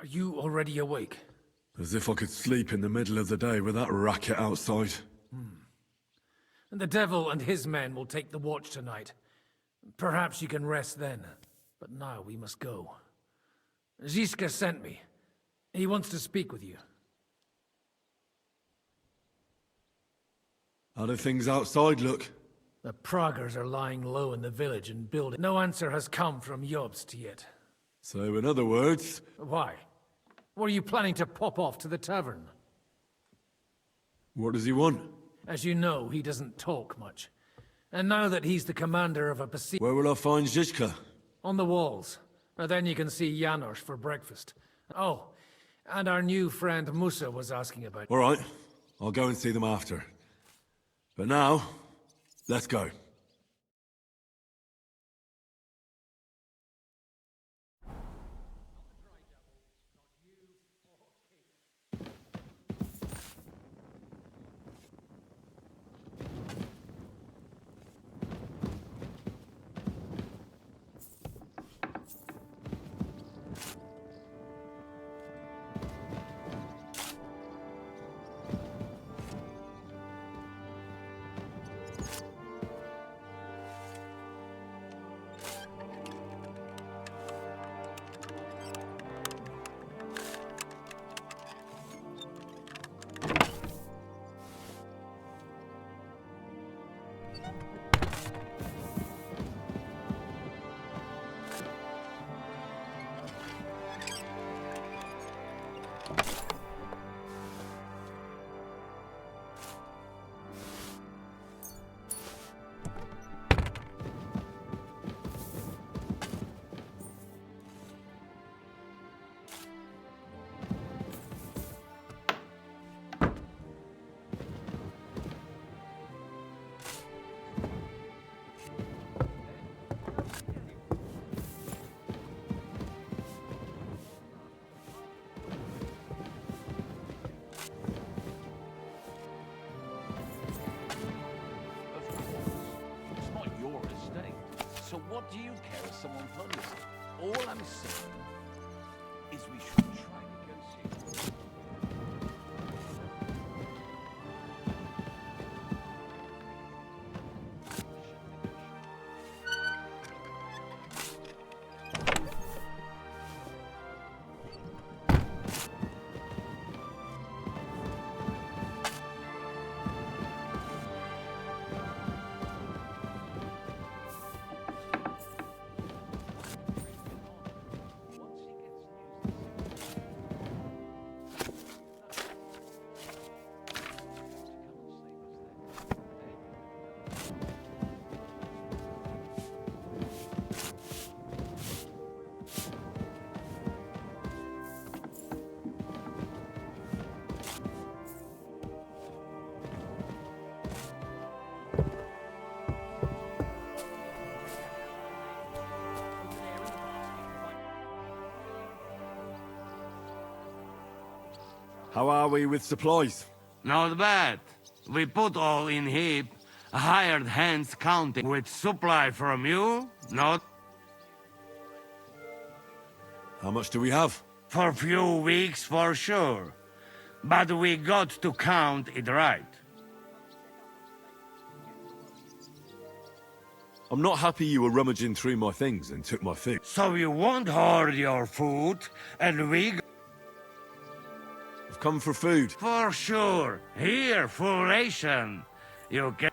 Are you already awake? As if I could sleep in the middle of the day with that racket outside. And the devil and his men will take the watch tonight. Perhaps you can rest then. But now we must go. Ziska sent me. He wants to speak with you. How do things outside look? The Praggers are lying low in the village and building. No answer has come from Jobst yet. So in other words... Why? Were you planning to pop off to the tavern? What does he want? As you know, he doesn't talk much. And now that he's the commander of a Where will I find Zizka? on the walls. Then you can see Janos for breakfast. Oh, and our new friend Musa was asking about... All right, I'll go and see them after. But now, let's go. So what do you care if someone plunders it? All I'm saying is we should try negotiate. How are we with supplies? Not bad. We put all in heap, hired hands counting. With supply from you, not How much do we have? for few weeks for sure. But we got to count it right. I'm not happy you were rummaging through my things and took my food. So you won't hoard your food, and we I've come for food. for sure. Here, full ration. You can.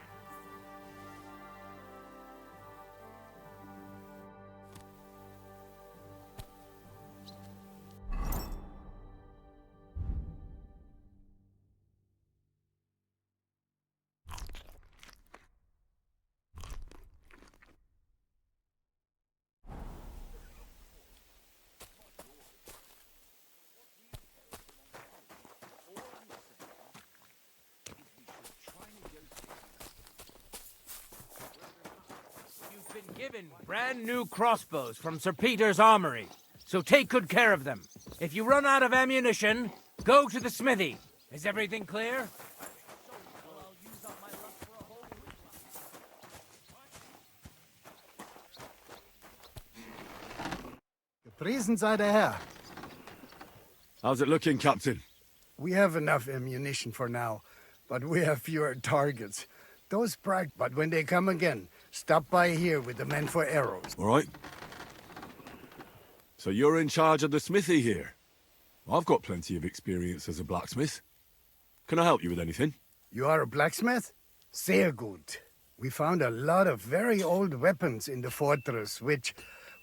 Been given brand new crossbows from Sir Peter's armory, so take good care of them. If you run out of ammunition, go to the smithy. Is everything clear? Gepriesen sei der Herr. How's it looking, Captain? We have enough ammunition for now, but we have fewer targets. Those but when they come again, stop by here with the men for arrows. All right. So you're in charge of the smithy here? I've got plenty of experience as a blacksmith. Can I help you with anything? You are a blacksmith? Sehr gut. We found a lot of very old weapons in the fortress, which...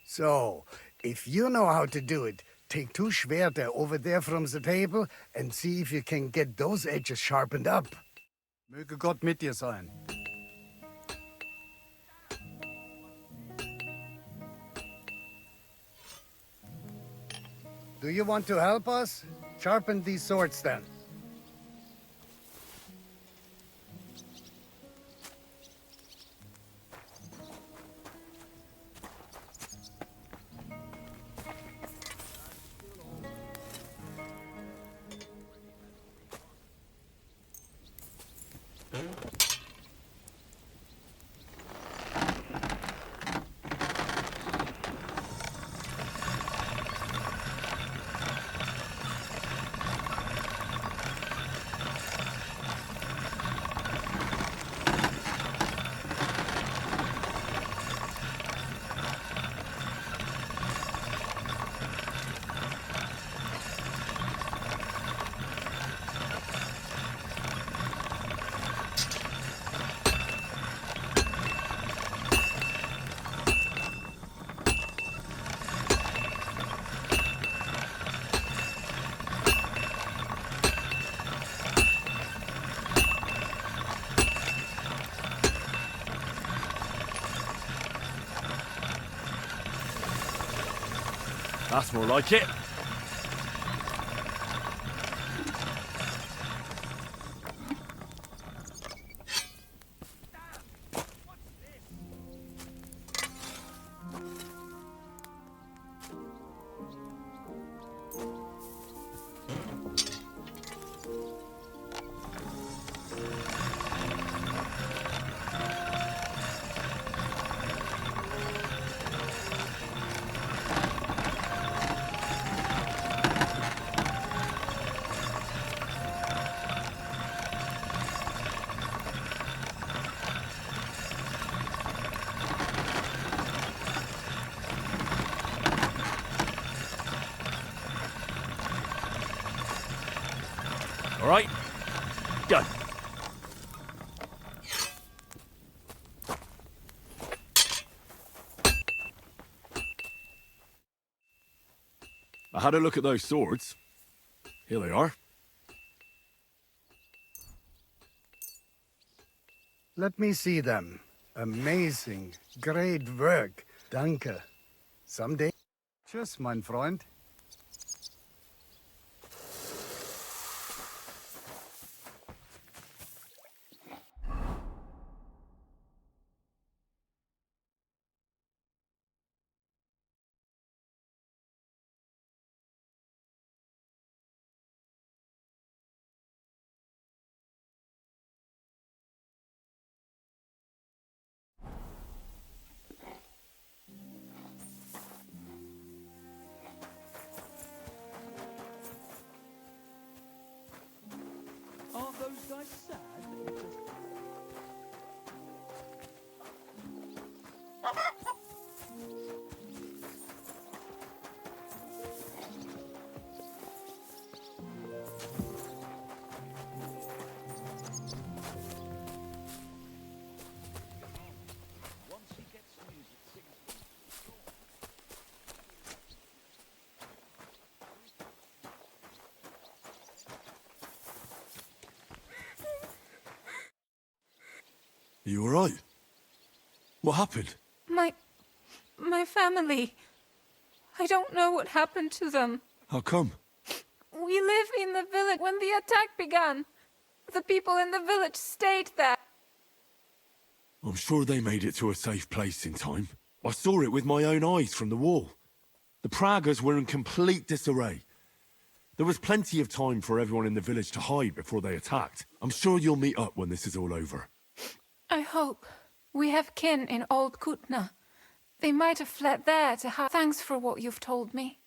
So, if you know how to do it, take 2 Schwerter over there from the table and see if you can get those edges sharpened up. Möge Gott mit dir sein. Do you want to help us? Sharpen these swords then. That's more like it. All right, go. I had a look at those swords. Here they are. Let me see them. Amazing. Great work. Danke. Someday. Tschüss, mein Freund. Aren't those guys sad that you just... Once he gets the music, sings. Are you all right? What happened? My family. I don't know what happened to them. How come? We live in the village when the attack began. The people in the village stayed there. I'm sure they made it to a safe place in time. I saw it with my own eyes from the wall. The Pragas were in complete disarray. There was plenty of time for everyone in the village to hide before they attacked. I'm sure you'll meet up when this is all over. I hope. We have kin in Old Kutna. They might have fled there to hide. Thanks for what you've told me.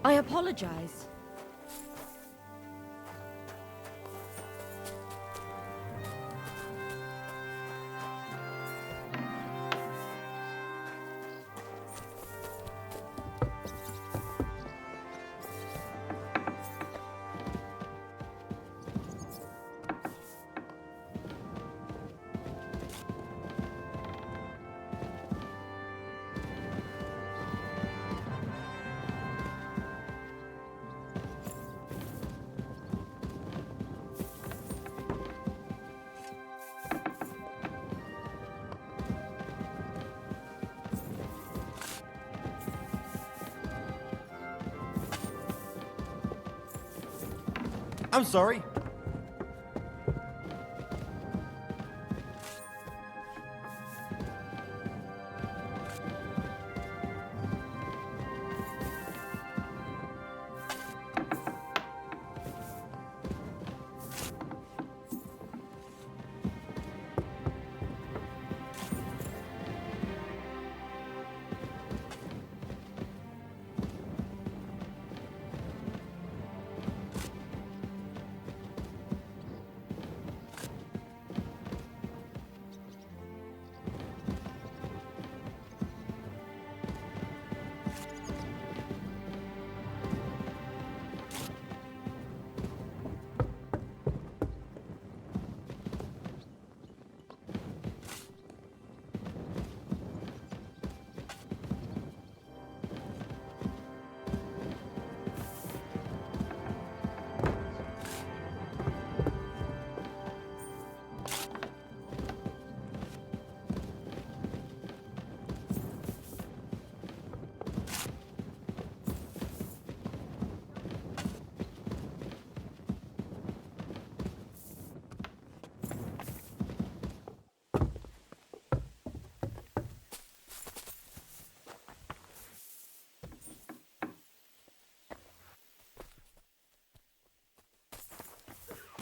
I apologize. I'm sorry.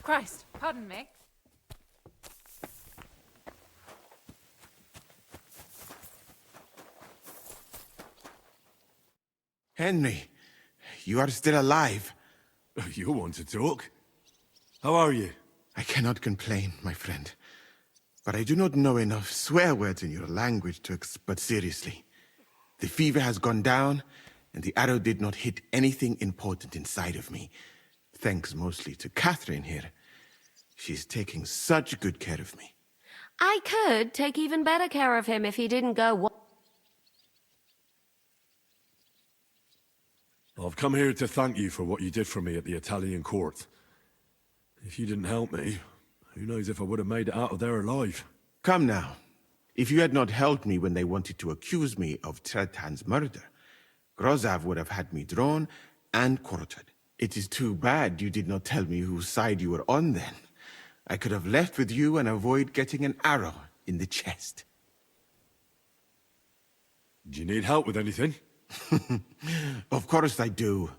Christ, pardon me. Henry, you are still alive. You want to talk? How are you? I cannot complain, my friend. But I do not know enough swear words in your language to but seriously. The fever has gone down, and the arrow did not hit anything important inside of me. Thanks mostly to Catherine here. She's taking such good care of me. I could take even better care of him if he didn't go. I've come here to thank you for what you did for me at the Italian court. If you didn't help me, who knows if I would have made it out of there alive. Come now. If you had not helped me when they wanted to accuse me of Tretan's murder, Grozav would have had me drawn and quartered. It is too bad you did not tell me whose side you were on then. I could have left with you and avoid getting an arrow in the chest. Do you need help with anything? Of course I do.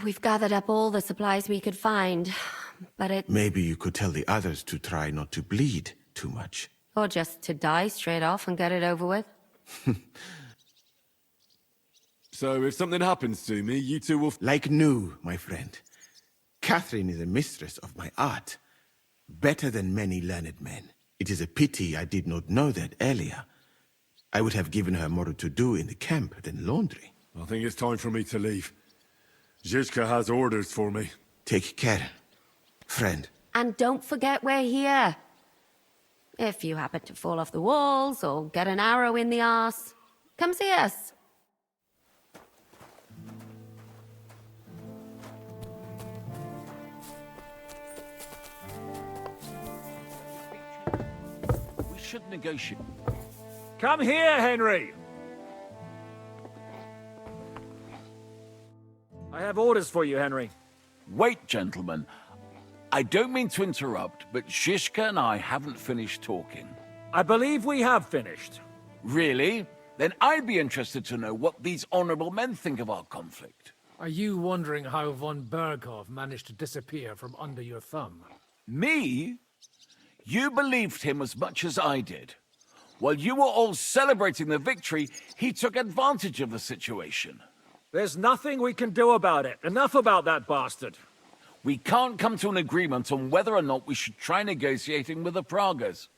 We've gathered up all the supplies we could find, but it... Maybe you could tell the others to try not to bleed too much. Or just to die straight off and get it over with. So if something happens to me, you two will... Like new, my friend. Catherine is a mistress of my art. Better than many learned men. It is a pity I did not know that earlier. I would have given her more to do in the camp than laundry. I think it's time for me to leave. Zhizka has orders for me. Take care, friend. And don't forget we're here. If you happen to fall off the walls or get an arrow in the arse, come see us. We should negotiate. Come here, Henry! I have orders for you, Henry. Wait, gentlemen. I don't mean to interrupt, but Zhizka and I haven't finished talking. I believe we have finished. Really? Then I'd be interested to know what these honorable men think of our conflict. Are you wondering how von Berghoff managed to disappear from under your thumb? Me? You believed him as much as I did. While you were all celebrating the victory, he took advantage of the situation. There's nothing we can do about it. Enough about that bastard. We can't come to an agreement on whether or not we should try negotiating with the Pragas.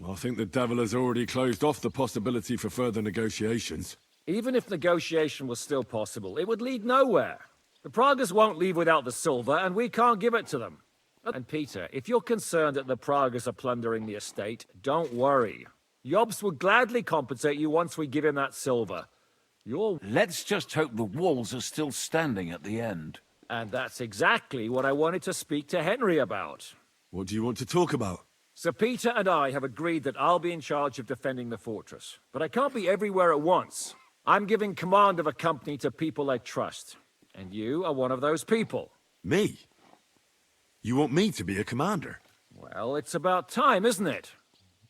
I think the devil has already closed off the possibility for further negotiations. Even if negotiation was still possible, it would lead nowhere. The Pragas won't leave without the silver, and we can't give it to them. And Peter, if you're concerned that the Pragas are plundering the estate, don't worry. Jobs will gladly compensate you once we give him that silver. Let's just hope the walls are still standing at the end. And that's exactly what I wanted to speak to Henry about. What do you want to talk about? Sir Peter and I have agreed that I'll be in charge of defending the fortress. But I can't be everywhere at once. I'm giving command of a company to people I trust. And you are one of those people. Me? You want me to be a commander? Well, it's about time, isn't it?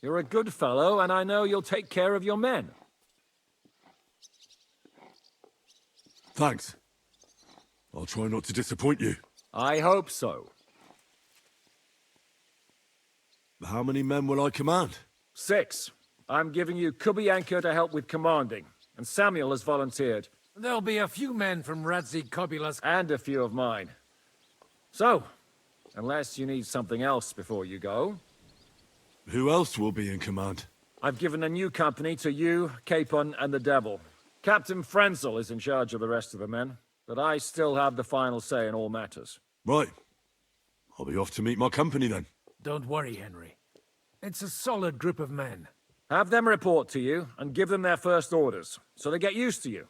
You're a good fellow, and I know you'll take care of your men. Thanks. I'll try not to disappoint you. I hope so. How many men will I command? 6. I'm giving you Kubianka to help with commanding, and Samuel has volunteered. There'll be a few men from Radzi Kobulas. And a few of mine. So, unless you need something else before you go. Who else will be in command? I've given a new company to you, Capon, and the Devil. Captain Frenzel is in charge of the rest of the men, but I still have the final say in all matters. Right. I'll be off to meet my company then. Don't worry, Henry. It's a solid group of men. Have them report to you, and give them their first orders, so they get used to you.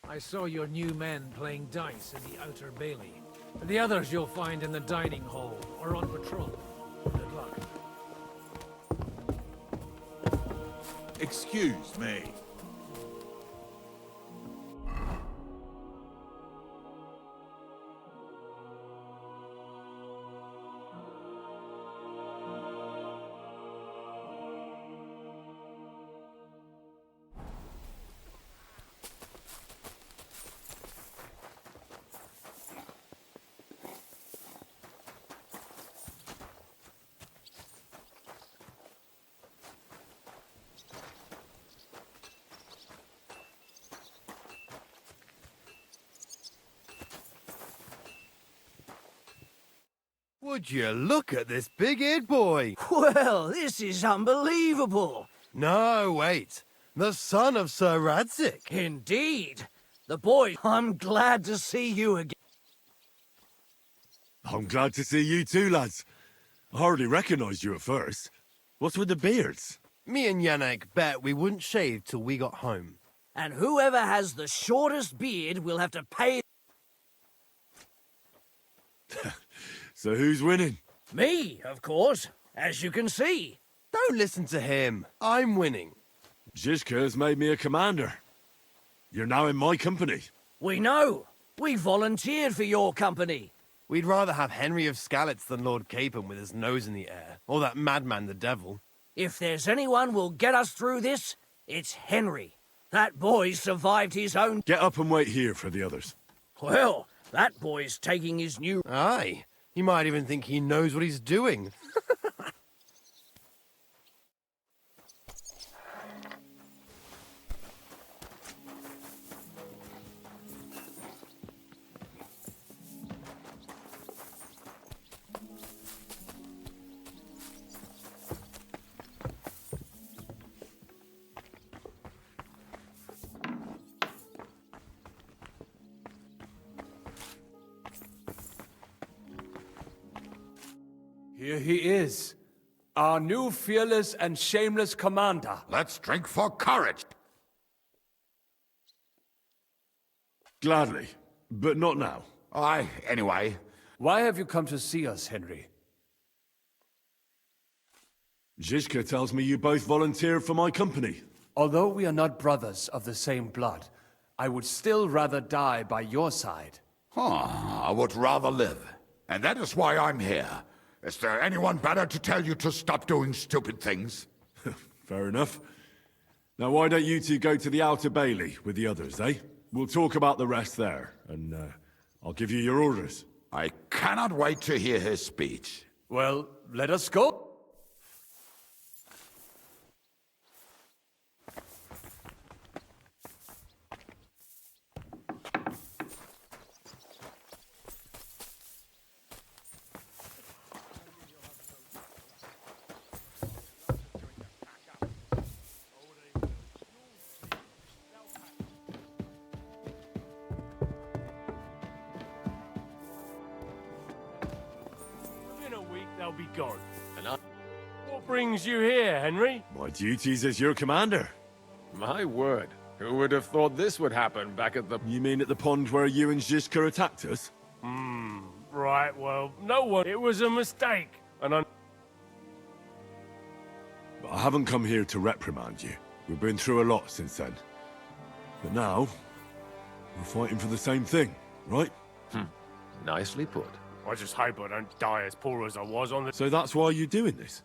I saw your new men playing dice in the outer bailey. The others you'll find in the dining hall, or on patrol. Good luck. Excuse me. Would you look at this big-eared boy? Well, this is unbelievable. No, wait. The son of Sir Radzik. Indeed. The boy, I'm glad to see you again. I'm glad to see you too, lads. I hardly recognized you at first. What's with the beards? Me and Yannick bet we wouldn't shave till we got home. And whoever has the shortest beard will have to pay... So who's winning? Me, of course, as you can see. Don't listen to him. I'm winning. Zizka has made me a commander. You're now in my company. We know. We volunteered for your company. We'd rather have Henry of Skalitz than Lord Capon with his nose in the air, or that madman the devil. If there's anyone will get us through this, it's Henry. That boy survived his own... Get up and wait here for the others. Well, that boy's taking his new... Aye. He might even think he knows what he's doing. Here he is, our new fearless and shameless commander. Let's drink for courage. Gladly, but not now. Aye, anyway. Why have you come to see us, Henry? Zizka tells me you both volunteered for my company. Although we are not brothers of the same blood, I would still rather die by your side. I would rather live. And that is why I'm here. Is there anyone better to tell you to stop doing stupid things? Fair enough. Now why don't you two go to the outer bailey with the others, eh? We'll talk about the rest there, and I'll give you your orders. I cannot wait to hear his speech. Well, let us go. be gone. And what brings you here, Henry? My duties as your commander. My word. Who would have thought this would happen back at the... You mean at the pond where you and Zizka attacked us? Right, well, no one. It was a mistake. And I... But I haven't come here to reprimand you. We've been through a lot since then. But now, we're fighting for the same thing, right? Nicely put. I just hope I don't die as poor as I was on the... So that's why you're doing this?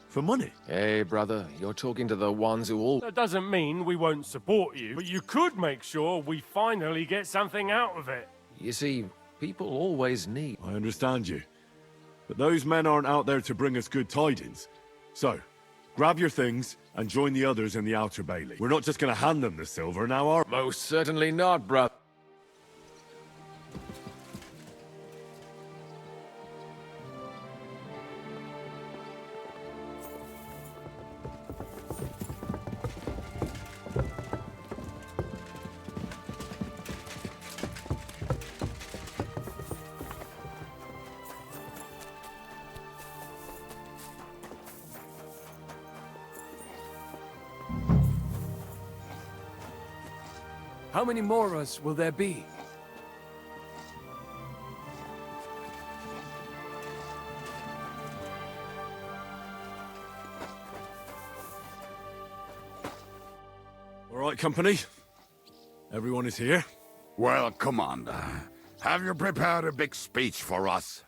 For money? Hey, brother, you're talking to the ones who all... That doesn't mean we won't support you, but you could make sure we finally get something out of it. You see, people always need... I understand you. But those men aren't out there to bring us good tidings. So, grab your things and join the others in the Outer Bailey. We're not just going to hand them the silver now, are we? Most certainly not, brother. How many more of us will there be? All right, company. Everyone is here. Well, Commander, have you prepared a big speech for us?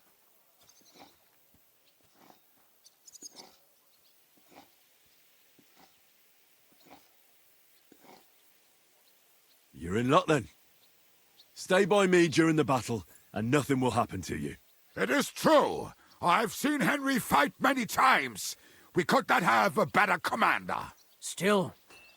You're in luck then. Stay by me during the battle, and nothing will happen to you. It is true. I've seen Henry fight many times. We could not have a better commander. Still,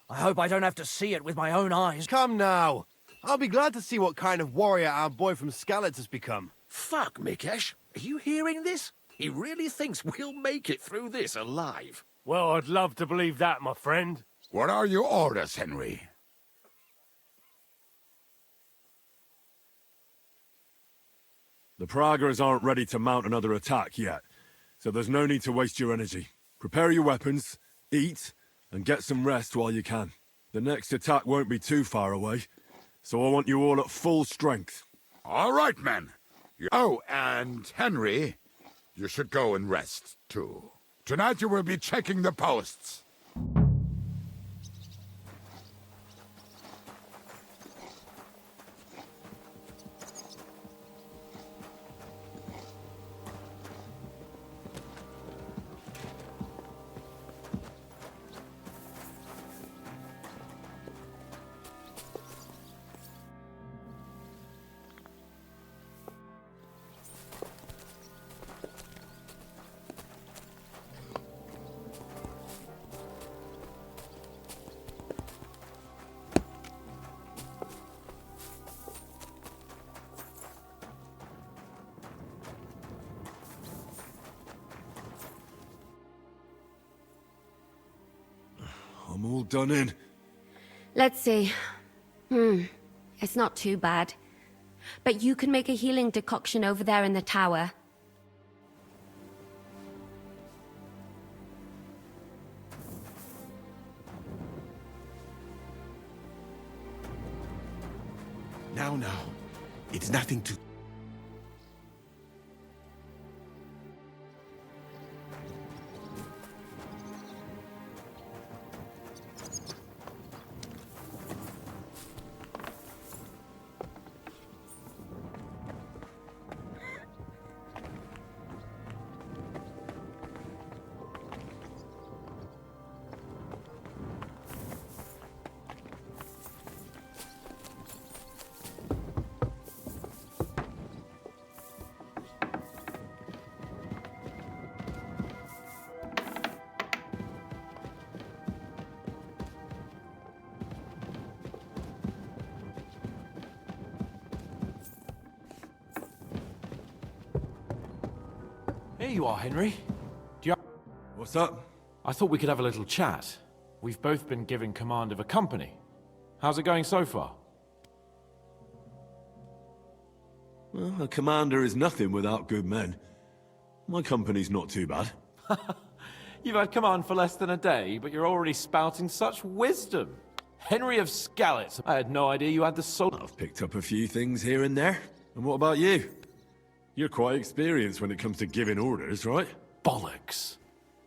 I hope I don't have to see it with my own eyes. Come now. I'll be glad to see what kind of warrior our boy from Skalitz has become. Fuck, Mikesh. Are you hearing this? He really thinks we'll make it through this alive. Well, I'd love to believe that, my friend. What are your orders, Henry? The Praguers aren't ready to mount another attack yet, so there's no need to waste your energy. Prepare your weapons, eat, and get some rest while you can. The next attack won't be too far away, so I want you all at full strength. All right, men. Oh, and Henry, you should go and rest, too. Tonight you will be checking the posts. I'm all done in. Let's see. It's not too bad. But you can make a healing decoction over there in the tower. Now. It's nothing to... Here you are, Henry. What's up? I thought we could have a little chat. We've both been given command of a company. How's it going so far? Well, a commander is nothing without good men. My company's not too bad. You've had command for less than a day, but you're already spouting such wisdom. Henry of Skalitz, I had no idea you had the soul. I've picked up a few things here and there. And what about you? You're quite experienced when it comes to giving orders, right? Bollocks.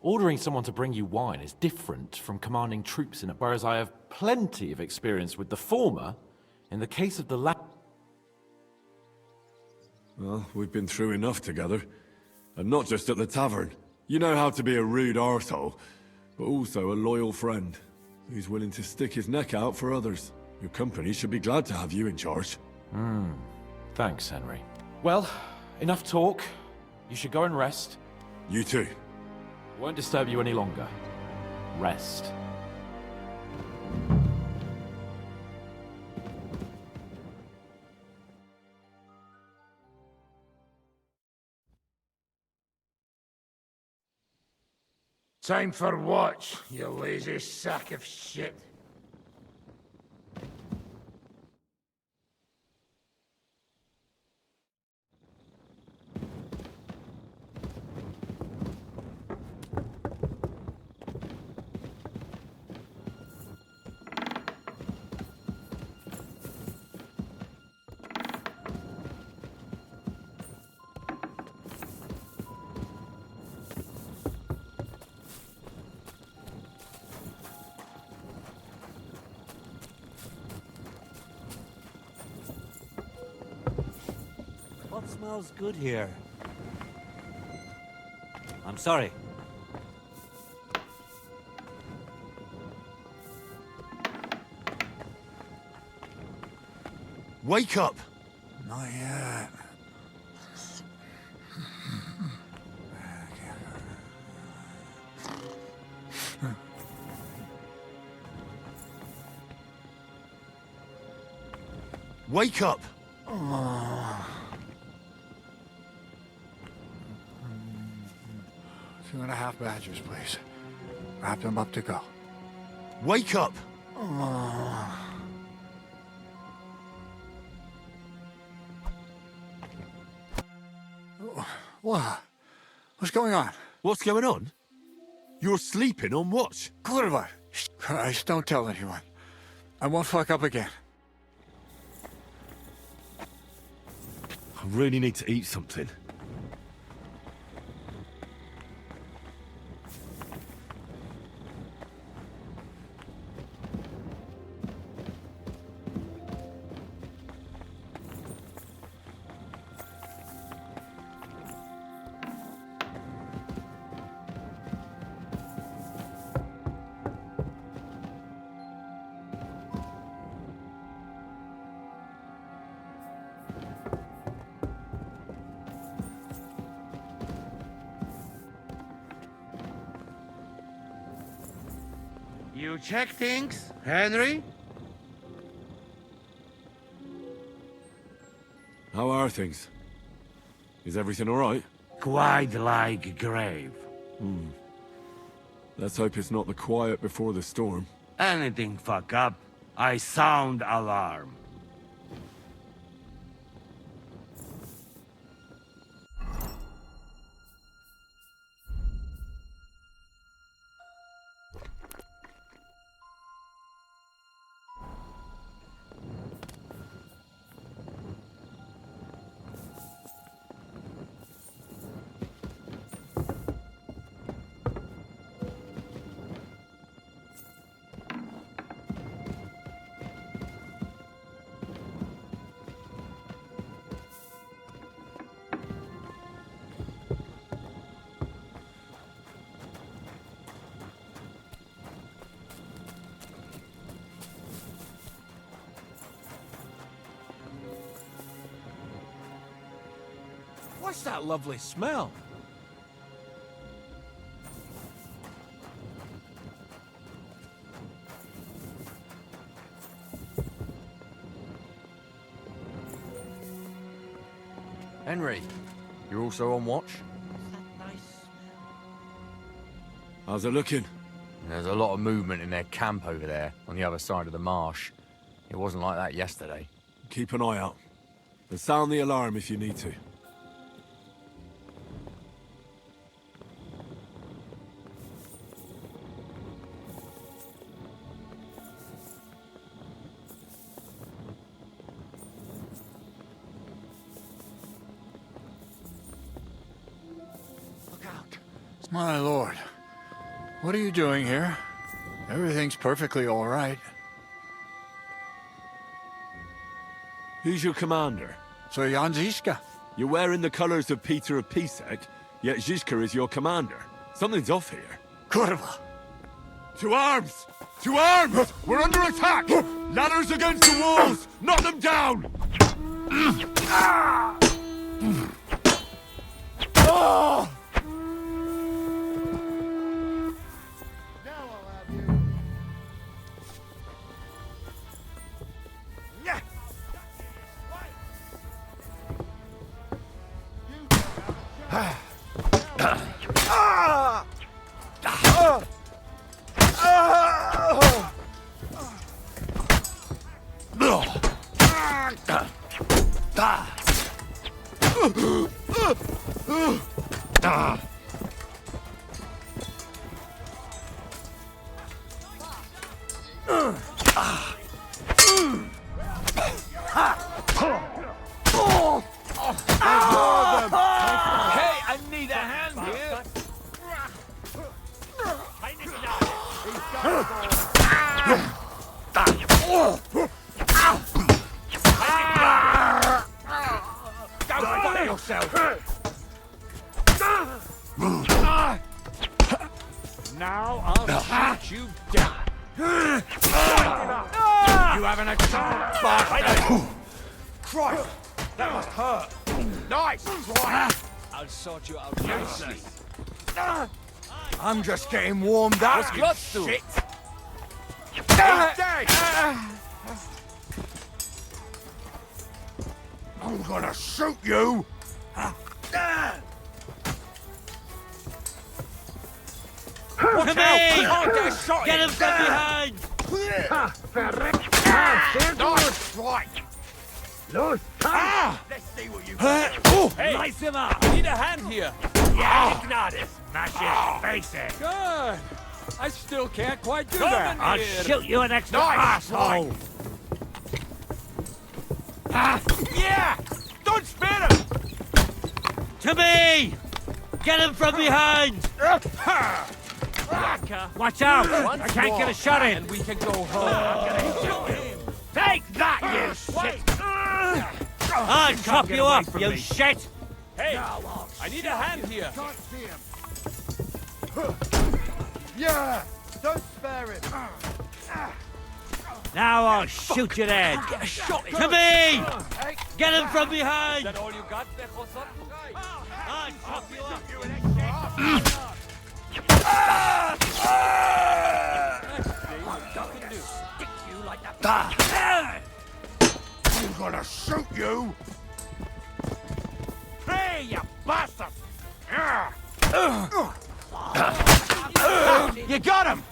Ordering someone to bring you wine is different from commanding troops in it, whereas I have plenty of experience with the former. In the case of the latter... Well, we've been through enough together. And not just at the tavern. You know how to be a rude arsehole, but also a loyal friend who's willing to stick his neck out for others. Your company should be glad to have you in charge. Thanks, Henry. Well, enough talk. You should go and rest. You too. Won't disturb you any longer. Rest. Time for watch, you lazy sack of shit. What smells good here? I'm sorry. Wake up! Not yet. Wake up! 2.5 badgers, please. Wrap them up to go. Wake up! What? What's going on? What's going on? You're sleeping on watch. Kurva! Christ, don't tell anyone. I won't fuck up again. I really need to eat something. You check things, Henry? How are things? Is everything all right? Quite like grave. Let's hope it's not the quiet before the storm. Anything fuck up, I sound alarm. What's that lovely smell? Henry, you're also on watch? How's it looking? There's a lot of movement in their camp over there, on the other side of the marsh. It wasn't like that yesterday. Keep an eye out. And sound the alarm if you need to. My lord, what are you doing here? Everything's perfectly all right. Who's your commander? So Jan Žižka. You're wearing the colors of Peter of Pisek, yet Žižka is your commander. Something's off here. Kurva! To arms! To arms! We're under attack! Ladders against the walls! Knock them down! Now I'll shoot you down. You having a chance, bastard? Christ, that must hurt. Nice try. I'll sort you out nicely. I'm just getting warmed up. Was glotzt du? Shit. I'm gonna shoot you. Watch out! Get him from behind! Nice strike. Los! Let's see what you got. Hey, Slice him up! I need a hand here. Yeah, Ignatius! Smash his face in! Good. I still can't quite do Come that. I'll shoot you an extra Nice asshole! Yeah! Don't spare him! To me! Get him from behind! Watch out! I can't get a shot in! And we can go home. Take that, you shit! I'll chop you up, you shit! Hey, I need a hand here. Yeah! Don't spare him! Now I'll shoot you dead! To me! Get him from behind! Is that all you got, Bechosot? I'll chop you up! I'm gonna shoot you! Hey, you bastard! You got him!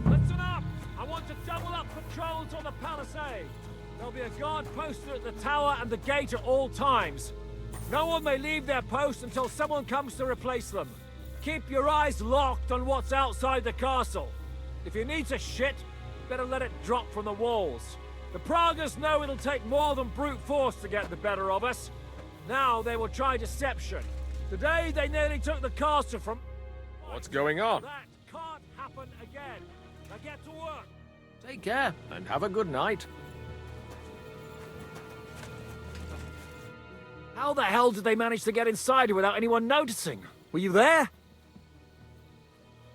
Listen up! I want to double up patrols on the palisade. There'll be a guard posted at the tower and the gate at all times. No one may leave their post until someone comes to replace them. Keep your eyes locked on what's outside the castle. If you need to shit, better let it drop from the walls. The Pragas know it'll take more than brute force to get the better of us. Now they will try deception. Today they nearly took the castle from... What's going on? That can't happen again. Now get to work. Take care, and have a good night. How the hell did they manage to get inside without anyone noticing? Were you there?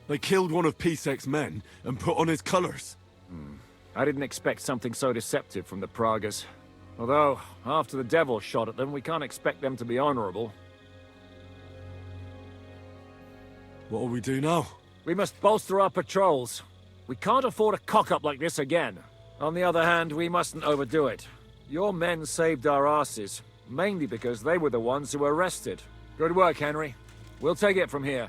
They killed one of Pisek's men and put on his colours. I didn't expect something so deceptive from the Pragas. Although, after the devil shot at them, we can't expect them to be honorable. What'll we do now? We must bolster our patrols. We can't afford a cock-up like this again. On the other hand, we mustn't overdo it. Your men saved our asses, mainly because they were the ones who were arrested. Good work, Henry. We'll take it from here.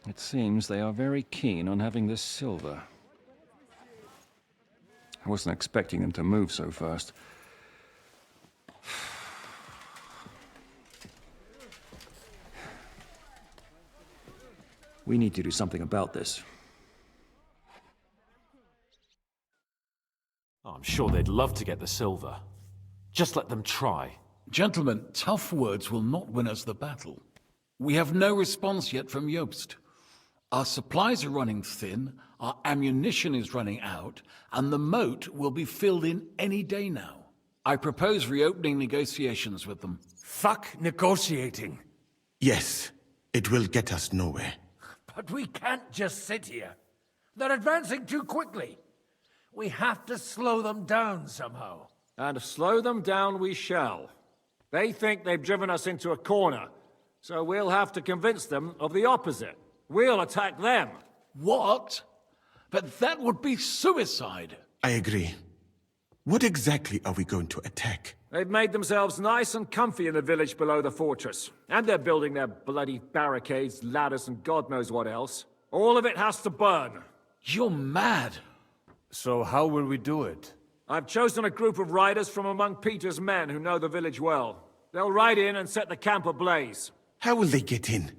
It seems they are very keen on having this silver. I wasn't expecting them to move so fast. We need to do something about this. Oh, I'm sure they'd love to get the silver. Just let them try. Gentlemen, tough words will not win us the battle. We have no response yet from Jobst. Our supplies are running thin, our ammunition is running out, and the moat will be filled in any day now. I propose reopening negotiations with them. Fuck negotiating. Yes, it will get us nowhere. But we can't just sit here. They're advancing too quickly. We have to slow them down somehow. And slow them down we shall. They think they've driven us into a corner, so we'll have to convince them of the opposite. We'll attack them. What? But that would be suicide. I agree. What exactly are we going to attack? They've made themselves nice and comfy in the village below the fortress. And they're building their bloody barricades, ladders, and God knows what else. All of it has to burn. You're mad. So how will we do it? I've chosen a group of riders from among Peter's men who know the village well. They'll ride in and set the camp ablaze. How will they get in?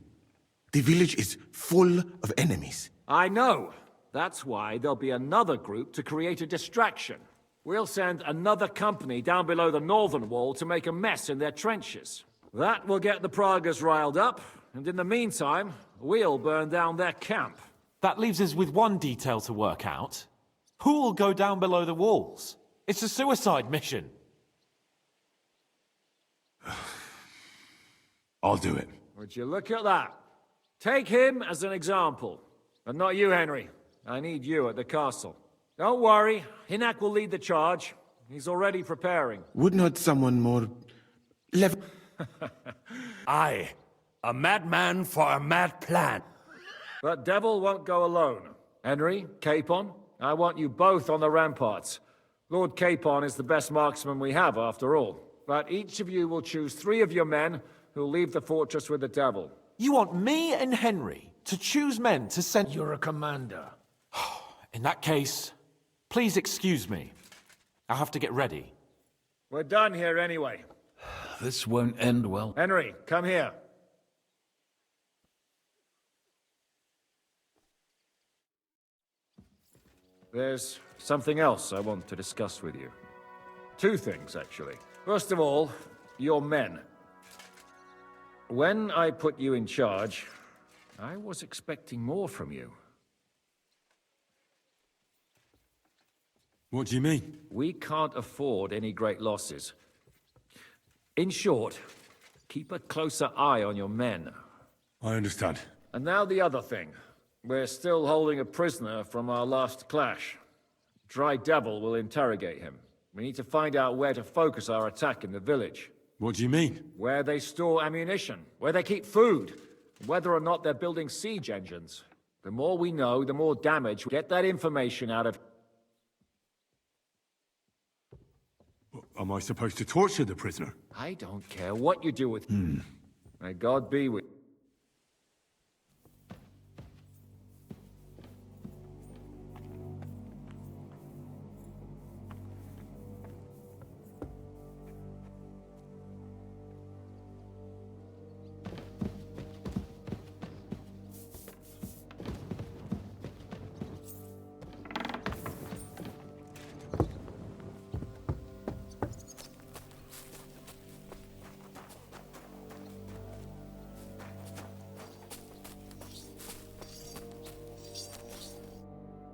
The village is full of enemies. I know. That's why there'll be another group to create a distraction. We'll send another company down below the northern wall to make a mess in their trenches. That will get the Pragas riled up, and in the meantime, we'll burn down their camp. That leaves us with one detail to work out. Who will go down below the walls? It's a suicide mission. I'll do it. Would you look at that? Take him as an example. And not you, Henry. I need you at the castle. Don't worry, Hinak will lead the charge. He's already preparing. Would not someone more... Aye, a madman for a mad plan. But Devil won't go alone. Henry, Capon, I want you both on the ramparts. Lord Capon is the best marksman we have, after all. But each of you will choose 3 of your men who'll leave the fortress with the Devil. You want me and Henry to choose men to send... You're a commander. In that case, please excuse me. I'll have to get ready. We're done here anyway. This won't end well. Henry, come here. There's something else I want to discuss with you. 2 things, actually. First of all, your men. When I put you in charge, I was expecting more from you. What do you mean? We can't afford any great losses. In short, keep a closer eye on your men. I understand. And now the other thing. We're still holding a prisoner from our last clash. Dry Devil will interrogate him. We need to find out where to focus our attack in the village. What do you mean? Where they store ammunition, where they keep food, whether or not they're building siege engines. The more we know, the more damage. Get that information out of... Am I supposed to torture the prisoner? I don't care what you do with... May God be with...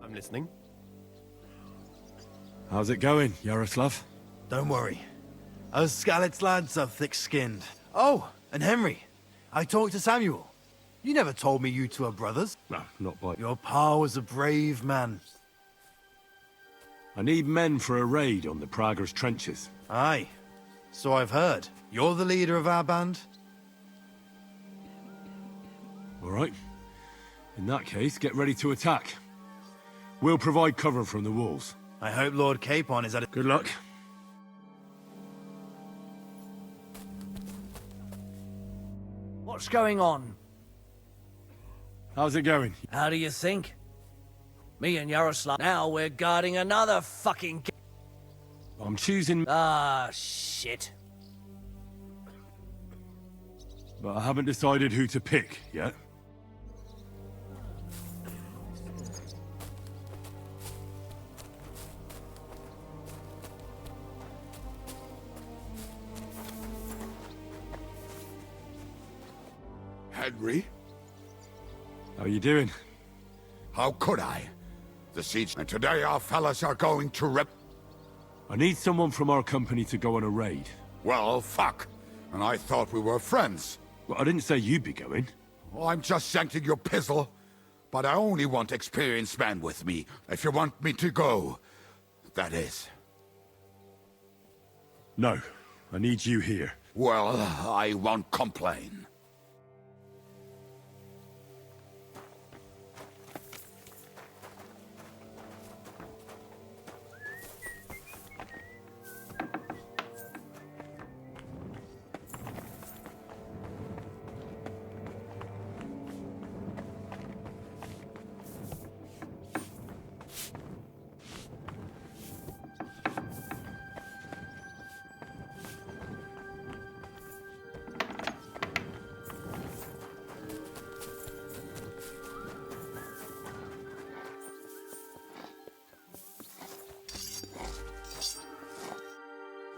I'm listening. How's it going, Yaroslav? Don't worry. Us Skalitz lads are thick-skinned. Oh, and Henry. I talked to Samuel. You never told me you two are brothers. No, not by... Your pa was a brave man. I need men for a raid on the Prager's trenches. Aye. So I've heard. You're the leader of our band? All right. In that case, get ready to attack. We'll provide cover from the walls. I hope Lord Capon is at it. Good luck. What's going on? How's it going? How do you think? Me and Yaroslav. Now we're guarding another fucking... I'm choosing... Ah, shit. But I haven't decided who to pick yet. Henry? How you doing? How could I? The siege... And today our fellas are going to rip... I need someone from our company to go on a raid. Well, fuck. And I thought we were friends. Well, I didn't say you'd be going. Well, I'm just sending your pizzle. But I only want experienced men with me. If you want me to go, that is. No, I need you here. Well, I won't complain.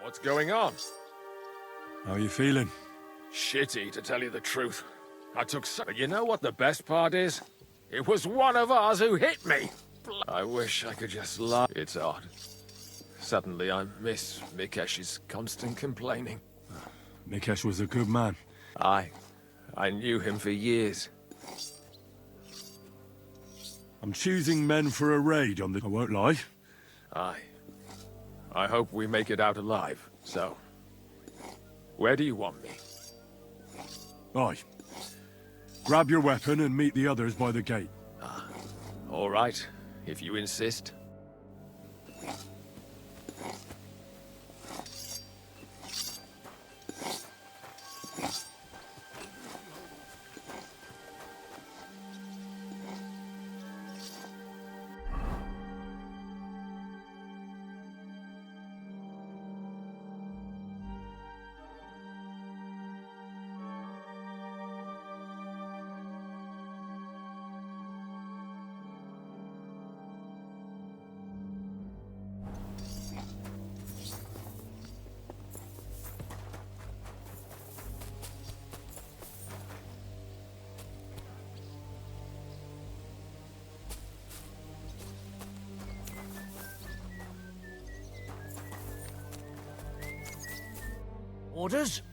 What's going on? How are you feeling? Shitty, to tell you the truth. I took so... But you know what the best part is? It was one of ours who hit me! I wish I could just lie. It's odd. Suddenly I miss Mikesh's constant complaining. Mikesh was a good man. I knew him for years. I'm choosing men for a raid on the... I won't lie. I hope we make it out alive, so... Where do you want me? Aye. Grab your weapon and meet the others by the gate. All right, if you insist. Orders?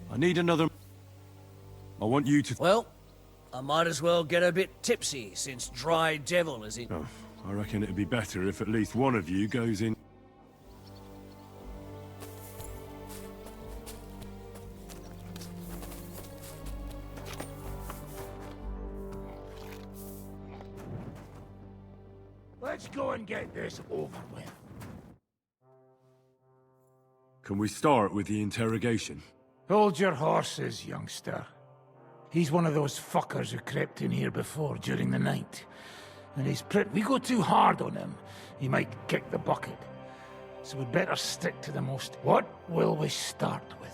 I need another... I want you to... Well, I might as well get a bit tipsy, since Dry Devil is in... Oh, I reckon it'd be better if at least one of you goes in... Let's go and get this over with. Can we start with the interrogation? Hold your horses, youngster. He's one of those fuckers who crept in here before during the night. And we go too hard on him, he might kick the bucket. So we'd better stick to the most. What will we start with?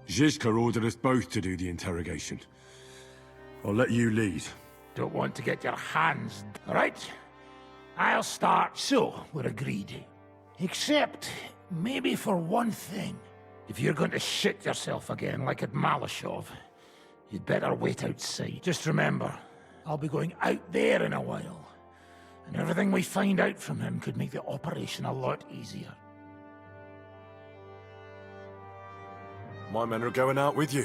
Zizka ordered us both to do the interrogation. I'll let you lead. Don't want to get your hands... Right? I'll start. So, we're agreed. Except, maybe for one thing. If you're going to shit yourself again like at Malashov, you'd better wait outside. Just remember, I'll be going out there in a while. And everything we find out from him could make the operation a lot easier. My men are going out with you.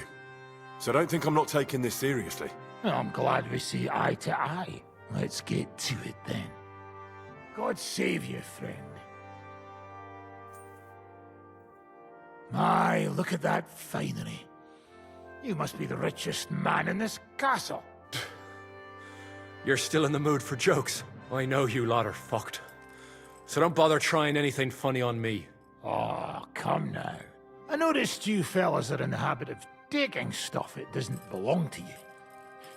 So don't think I'm not taking this seriously. Well, I'm glad we see eye to eye. Let's get to it then. God save you, friend. My, look at that finery. You must be the richest man in this castle. You're still in the mood for jokes. I know you lot are fucked. So don't bother trying anything funny on me. Oh, come now. I noticed you fellas are in the habit of taking stuff that doesn't belong to you.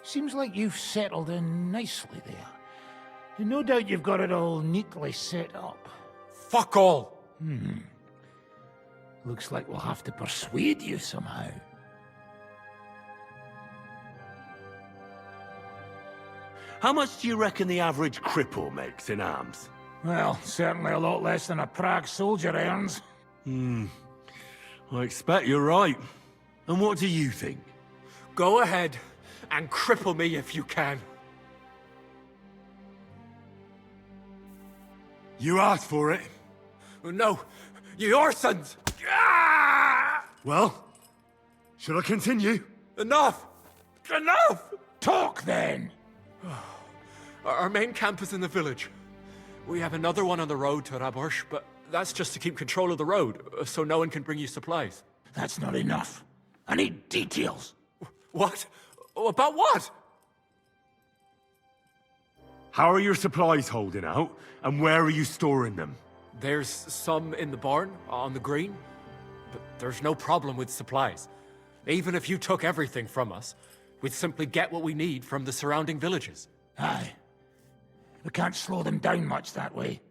Seems like you've settled in nicely there. And no doubt you've got it all neatly set up. Fuck all! Looks like we'll have to persuade you somehow. How much do you reckon the average cripple makes in arms? Well, certainly a lot less than a Prague soldier earns. I expect you're right. And what do you think? Go ahead and cripple me if you can. You asked for it. No, your sons! Well, should I continue? Enough! Enough! Talk then! Our main camp is in the village. We have another one on the road to Raborsh, but that's just to keep control of the road, so no one can bring you supplies. That's not enough. I need details. What? About what? How are your supplies holding out, and where are you storing them? There's some in the barn, on the green, but there's no problem with supplies. Even if you took everything from us, we'd simply get what we need from the surrounding villages. Aye. We can't slow them down much that way.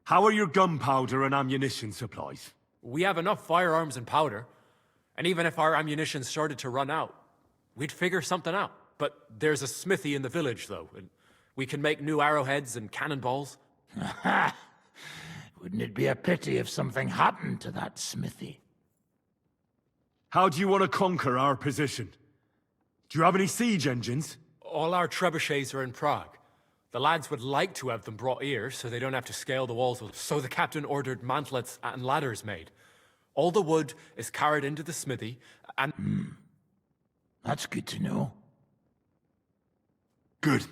How are your gunpowder and ammunition supplies? We have enough firearms and powder, and even if our ammunition started to run out, we'd figure something out. But there's a smithy in the village, though, and we can make new arrowheads and cannonballs. Aha! Wouldn't it be a pity if something happened to that smithy? How do you want to conquer our position? Do you have any siege engines? All our trebuchets are in Prague. The lads would like to have them brought here, so they don't have to scale the walls. So the captain ordered mantlets and ladders made. All the wood is carried into the smithy, and... That's good to know. Good.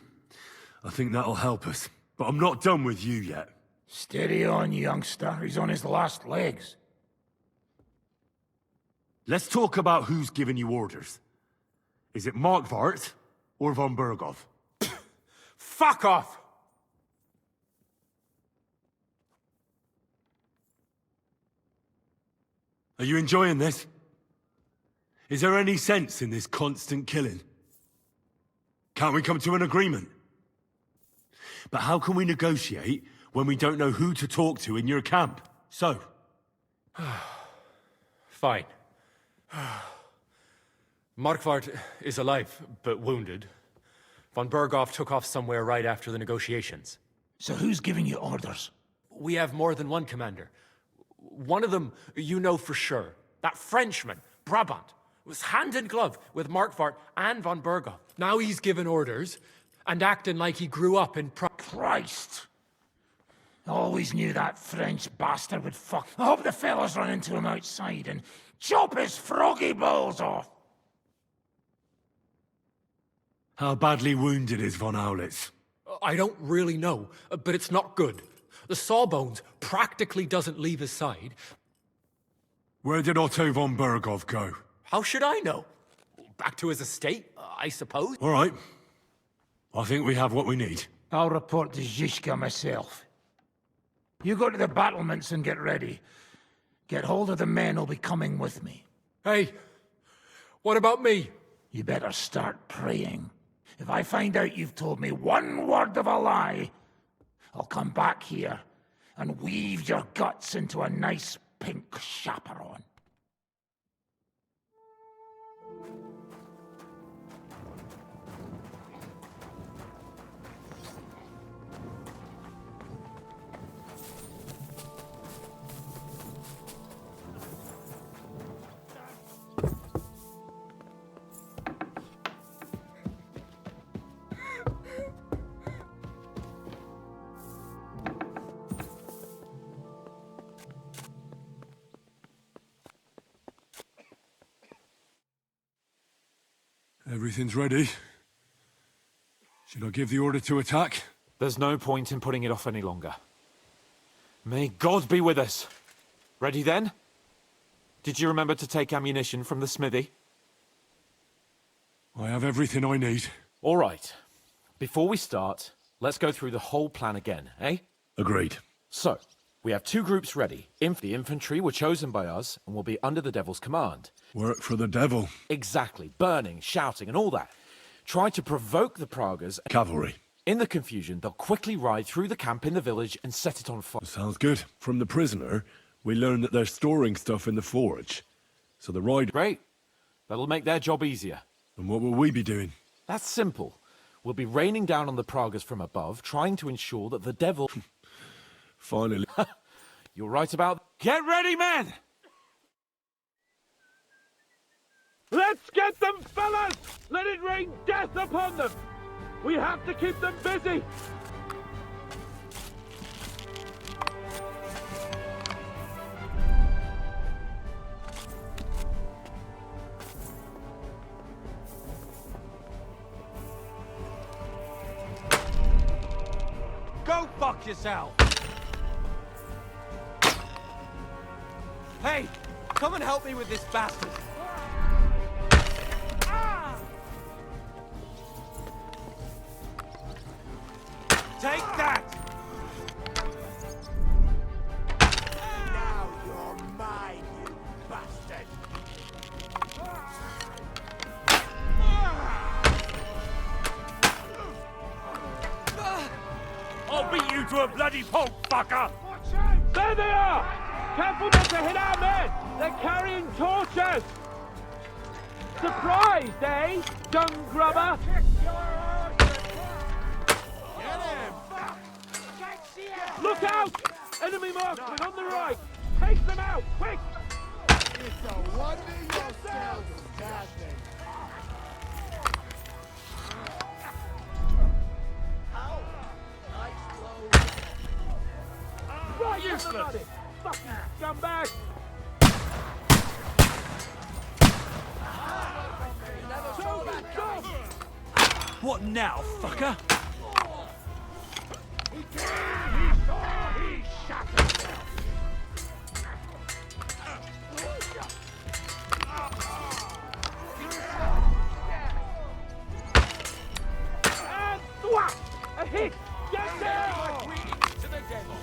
I think that'll help us. But I'm not done with you yet. Steady on, youngster. He's on his last legs. Let's talk about who's giving you orders. Is it Markvart or von Bergov? Fuck off! Are you enjoying this? Is there any sense in this constant killing? Can't we come to an agreement? But how can we negotiate when we don't know who to talk to in your camp? So? Fine. Markvart is alive, but wounded. Von Bergov took off somewhere right after the negotiations. So who's giving you orders? We have more than one commander. One of them you know for sure. That Frenchman, Brabant, was hand in glove with Markvart and von Bergov. Now he's given orders and acting like he grew up in Christ! Always knew that French bastard would fuck. I hope the fellas run into him outside and chop his froggy balls off. How badly wounded is von Aulitz? I don't really know, but it's not good. The sawbones practically doesn't leave his side. Where did Otto von Bergov go? How should I know? Back to his estate, I suppose? All right. I think we have what we need. I'll report to Zizka myself. You go to the battlements and get ready. Get hold of the men who'll be coming with me. Hey, what about me? You better start praying. If I find out you've told me one word of a lie, I'll come back here and weave your guts into a nice pink chaperon. Everything's ready. Should I give the order to attack? There's no point in putting it off any longer. May God be with us. Ready then? Did you remember to take ammunition from the smithy? I have everything I need. All right. Before we start, let's go through the whole plan again, eh? Agreed. So, we have 2 groups ready. The infantry were chosen by us and will be under the devil's command. Work for the devil. Exactly. Burning, shouting, and all that. Try to provoke the Pragas. Cavalry. In the confusion, they'll quickly ride through the camp in the village and set it on fire. Sounds good. From the prisoner, we learned that they're storing stuff in the forge. So the ride... Great. That'll make their job easier. And what will we be doing? That's simple. We'll be raining down on the Pragas from above, trying to ensure that the devil... Finally. You're right about... Get ready, men! Let's get them, fellas! Let it rain death upon them! We have to keep them busy! Go fuck yourself! Hey, come and help me with this bastard! Take that! Now you're mine, you bastard! I'll beat you to a bloody pulp, fucker! There they are! Careful not to hit our men! They're carrying torches! Surprised, eh? Dung grubber! Look out! Enemy marksmen on the right! Take them out, quick! It's a wonder you're still standing. Ow! Nice blow. Right, useless! Fucking scumbag! What now, fucker? He saw, he shot himself! And thwack! A hit! Get down! To the devil!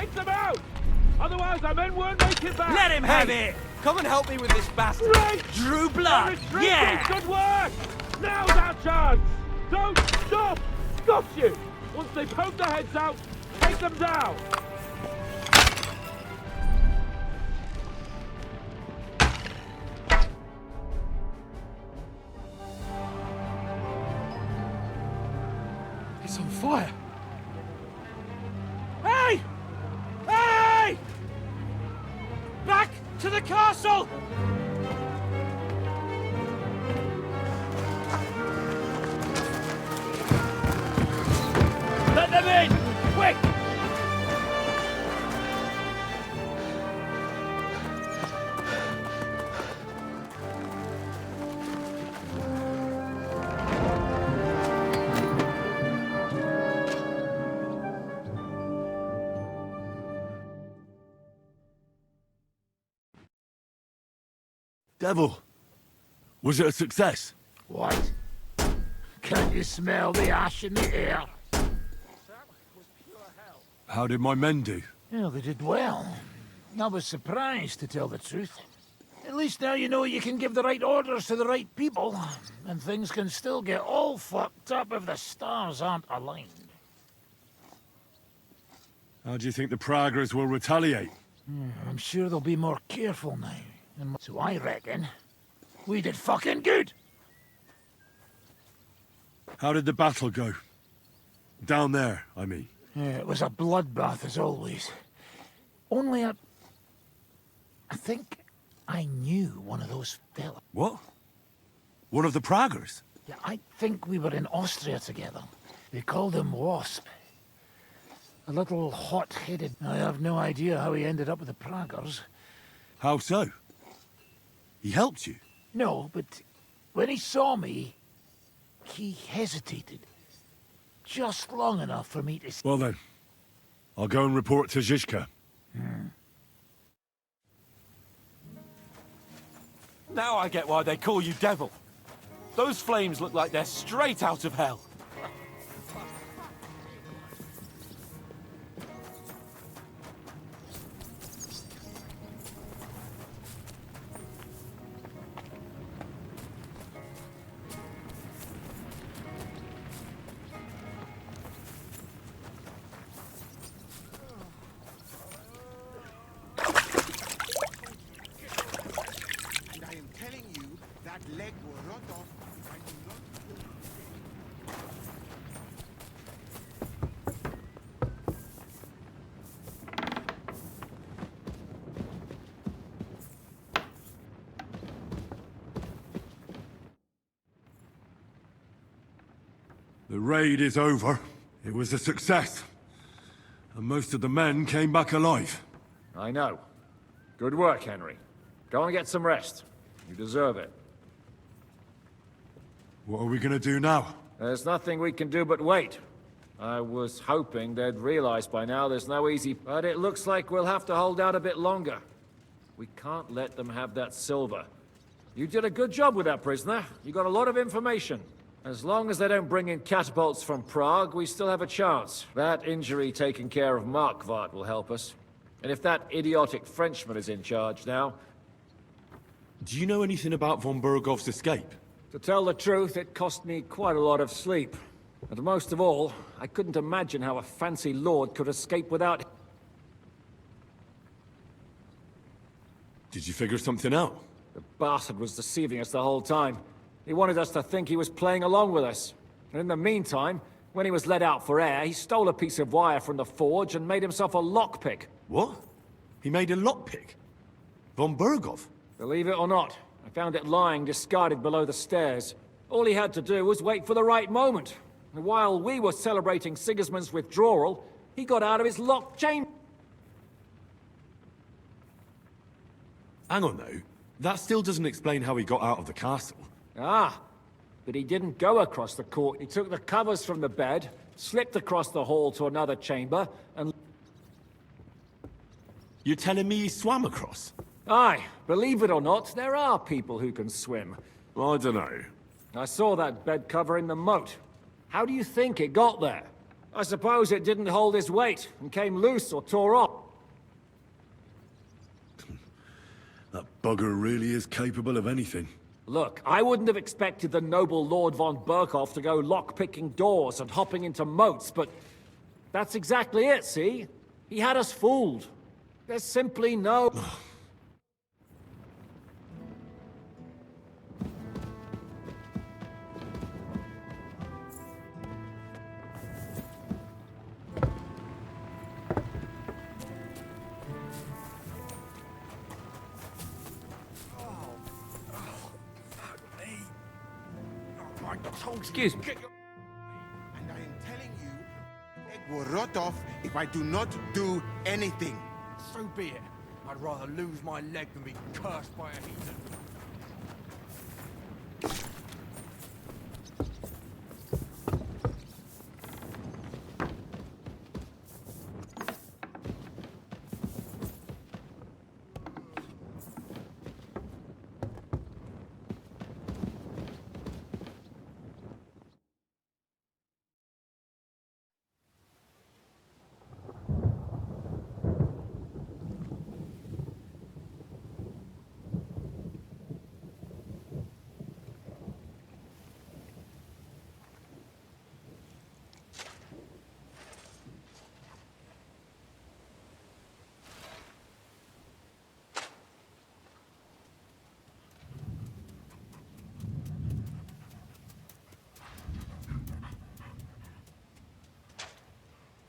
Take them out! Otherwise our men won't make it back! Let him have it! Come and help me with this bastard! Right! Drew blood! Retreat, Yeah! Good work! Now's our chance! Don't stop! Got you! Once they poke their heads out, take them down! It's on fire. Hey! Hey! Back to the castle! Let them in! Quick! Devil, was it a success? What? Can you smell the ash in the air? How did my men do? Well, they did well. I was surprised, to tell the truth. At least now you know you can give the right orders to the right people, and things can still get all fucked up if the stars aren't aligned. How do you think the Praguers will retaliate? I'm sure they'll be more careful now. So I reckon we did fucking good. How did the battle go? Down there, I mean. Yeah, it was a bloodbath as always. Only I think I knew one of those fellas. What? One of the Praguers? Yeah, I think we were in Austria together. They called him Wasp. A little hot-headed. I have no idea how he ended up with the Praguers. How so? He helped you? No, but when he saw me, he hesitated. Just long enough for me to... Well then, I'll go and report to Zhishka. Now I get why they call you Devil. Those flames look like they're straight out of hell. The raid is over. It was a success. And most of the men came back alive. I know. Good work, Henry. Go and get some rest. You deserve it. What are we gonna do now? There's nothing we can do but wait. I was hoping they'd realize by now there's no easy... But it looks like we'll have to hold out a bit longer. We can't let them have that silver. You did a good job with that prisoner. You got a lot of information. As long as they don't bring in catapults from Prague, we still have a chance. That injury taking care of Markvart will help us. And if that idiotic Frenchman is in charge now... Do you know anything about von Burgov's escape? To tell the truth, it cost me quite a lot of sleep. And most of all, I couldn't imagine how a fancy lord could escape without... Did you figure something out? The bastard was deceiving us the whole time. He wanted us to think he was playing along with us. And in the meantime, when he was let out for air, he stole a piece of wire from the forge and made himself a lockpick. What? He made a lockpick? Von Burgov? Believe it or not, I found it lying discarded below the stairs. All he had to do was wait for the right moment. And while we were celebrating Sigismund's withdrawal, he got out of his locked chamber. Hang on though, that still doesn't explain how he got out of the castle. Ah, but he didn't go across the court. He took the covers from the bed, slipped across the hall to another chamber, and... You're telling me he swam across? Aye, believe it or not, there are people who can swim. I don't know. I saw that bed cover in the moat. How do you think it got there? I suppose it didn't hold his weight and came loose or tore off. That bugger really is capable of anything. Look, I wouldn't have expected the noble Lord von Berkhoff to go lock-picking doors and hopping into moats, but that's exactly it, see? He had us fooled. There's simply no... Excuse me. And I am telling you, egg will rot off if I do not do anything. So be it. I'd rather lose my leg than be cursed by a heathen.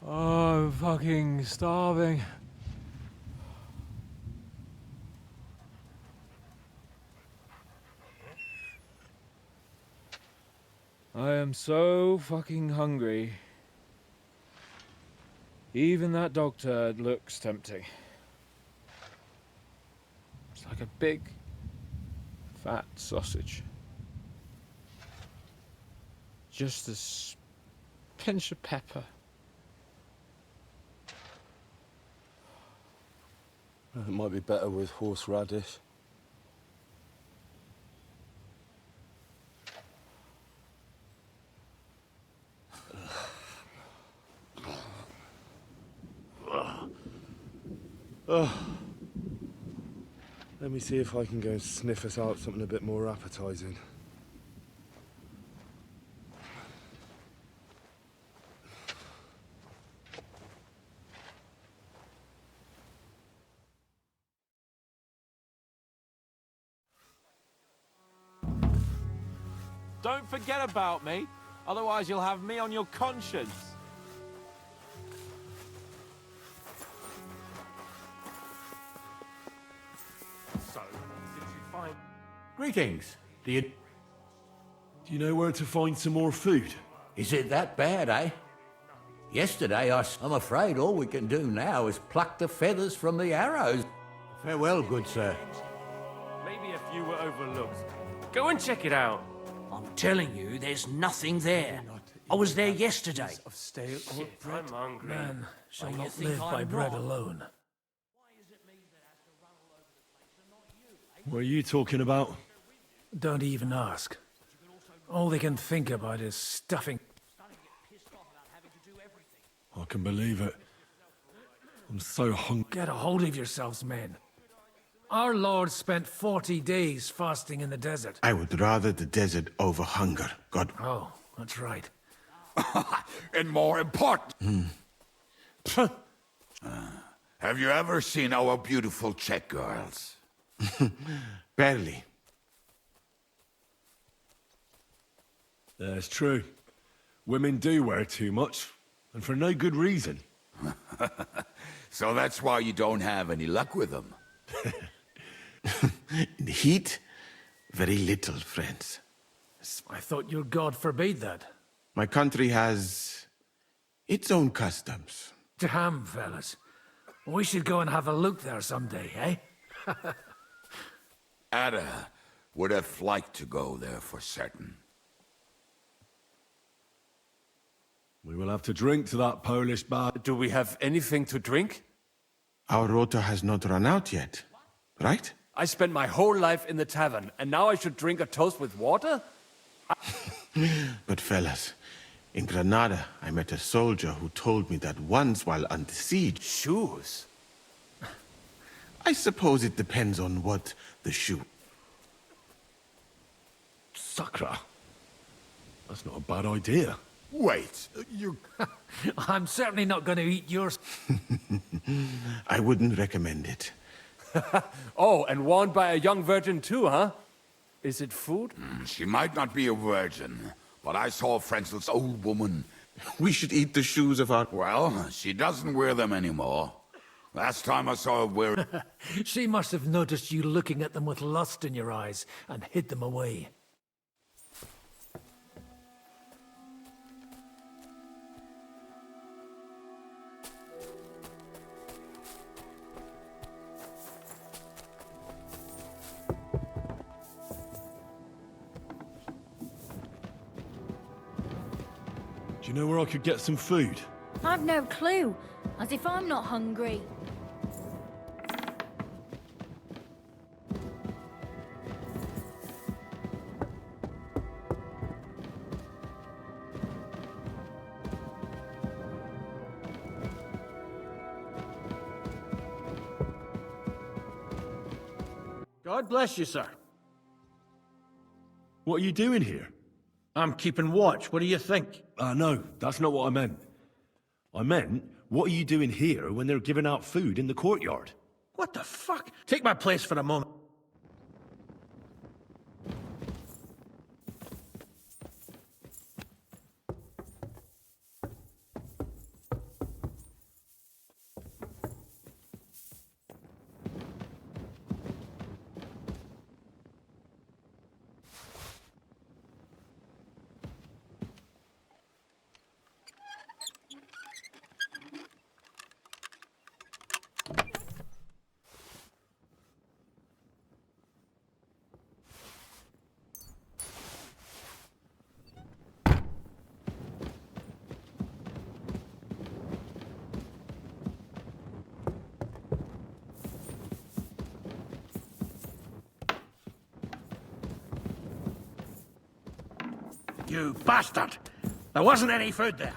Oh, I'm fucking starving. I am so fucking hungry. Even that dog turd looks tempting. It's like a big, fat sausage. Just a pinch of pepper. It might be better with horseradish. Let me see if I can go and sniff us out something a bit more appetizing. Don't forget about me, otherwise you'll have me on your conscience. So, did you find... Greetings. Do you know where to find some more food? Is it that bad, eh? Yesterday, I'm afraid all we can do now is pluck the feathers from the arrows. Farewell, good sir. Maybe a few were overlooked. Go and check it out. I'm telling you, there's nothing there. I was there yesterday. I'm hungry. Man shall you not think live by I'm bread not? alone. What are you talking about? Don't even ask. All they can think about is stuffing. I can believe it. I'm so hungry. Get a hold of yourselves, men. Our Lord spent 40 days fasting in the desert. I would rather the desert over hunger, God. Oh, that's right. And more important. Have you ever seen our beautiful Czech girls? Barely. That's true. Women do wear too much, and for no good reason. So that's why you don't have any luck with them. In the heat, very little, friends. I thought your god forbade that. My country has its own customs. Damn, fellas. We should go and have a look there someday, eh? Ada would have liked to go there for certain. We will have to drink to that Polish bard. Do we have anything to drink? Our rota has not run out yet, right? I spent my whole life in the tavern, and now I should drink a toast with water? But fellas, In Granada, I met a soldier who told me that once while under siege... Shoes? I suppose it depends on what the shoe... Sakra. That's not a bad idea. Wait, you... I'm certainly not going to eat yours. I wouldn't recommend it. Oh, and worn by a young virgin too, huh? Is it food? She might not be a virgin, but I saw Frenzel's old woman. We should eat the shoes of our... Well, she doesn't wear them anymore. Last time I saw her wear... She must have noticed you looking at them with lust in your eyes and hid them away. Do you know where I could get some food? I've no clue. As if I'm not hungry. God bless you, sir. What are you doing here? I'm keeping watch. What do you think? No, that's not what I meant. I meant, what are you doing here when they're giving out food in the courtyard? What the fuck? Take my place for a moment. You bastard! There wasn't any food there.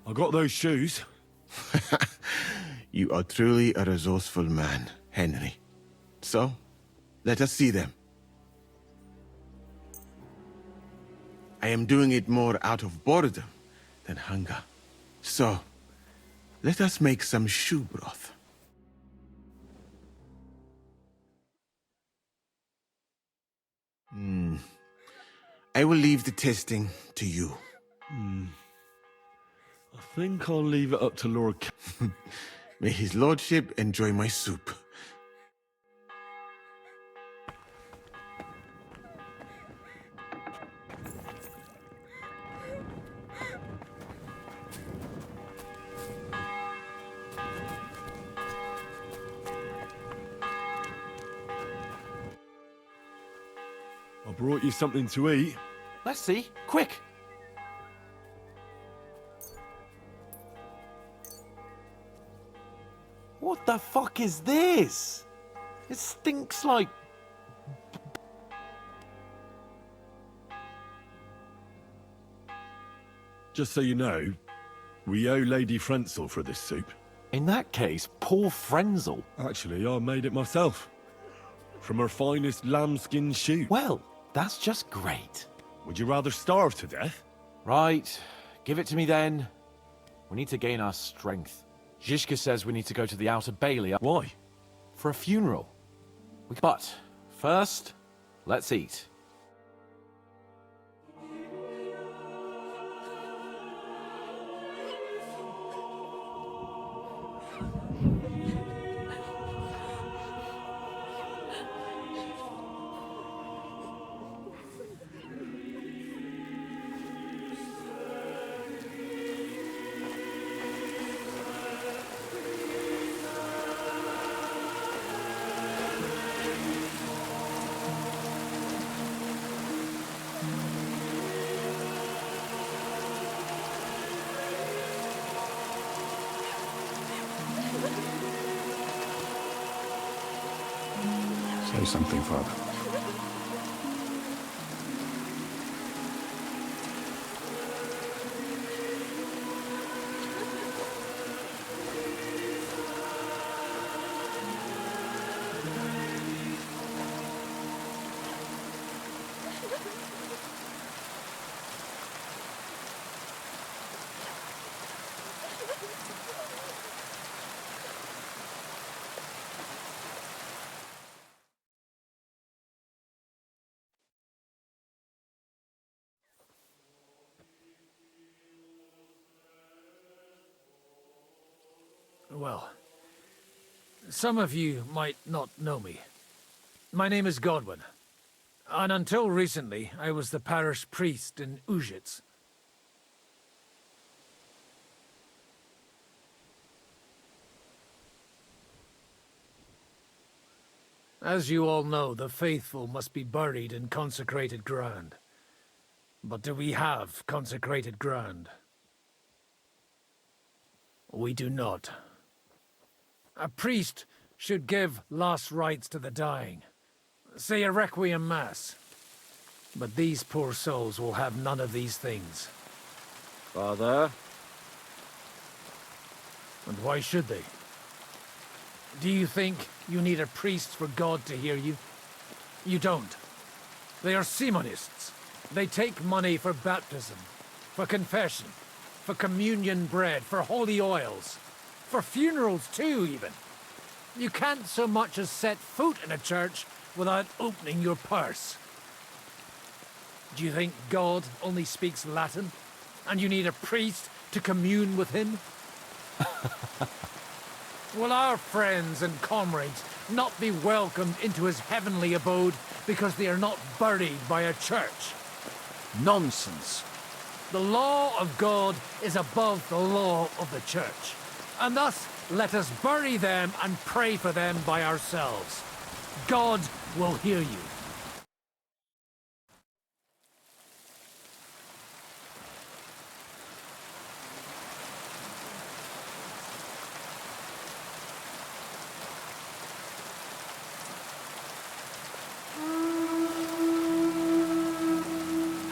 I got those shoes. You are truly a resourceful man, Henry. So, let us see them. I am doing it more out of boredom than hunger. So, let us make some shoe broth. I will leave the testing to you. I think I'll leave it up to Lord... May his lordship enjoy my soup. I brought you something to eat. Let's see. Quick! What the fuck is this? It stinks like... Just so you know, we owe Lady Frenzel for this soup. In that case, poor Frenzel. Actually, I made it myself. From her finest lambskin shoe. Well, that's just great. Would you rather starve to death? Right. Give it to me then. We need to gain our strength. Zhishka says we need to go to the Outer Bailey. Why? For a funeral. But first, let's eat. say something, Father. Well, some of you might not know me. My name is Godwin, and until recently, I was the parish priest in Ujits. As you all know, the faithful must be buried in consecrated ground. But do we have consecrated ground? We do not. A priest should give last rites to the dying, say a requiem mass. But these poor souls will have none of these things. Father? And why should they? Do you think you need a priest for God to hear you? You don't. They are Simonists. They take money for baptism, for confession, for communion bread, for holy oils, for funerals too, even. You can't so much as set foot in a church without opening your purse. Do you think God only speaks Latin, and you need a priest to commune with him? Will our friends and comrades not be welcomed into his heavenly abode because they are not buried by a church? Nonsense. The law of God is above the law of the church, and thus let us bury them and pray for them by ourselves. God will hear you.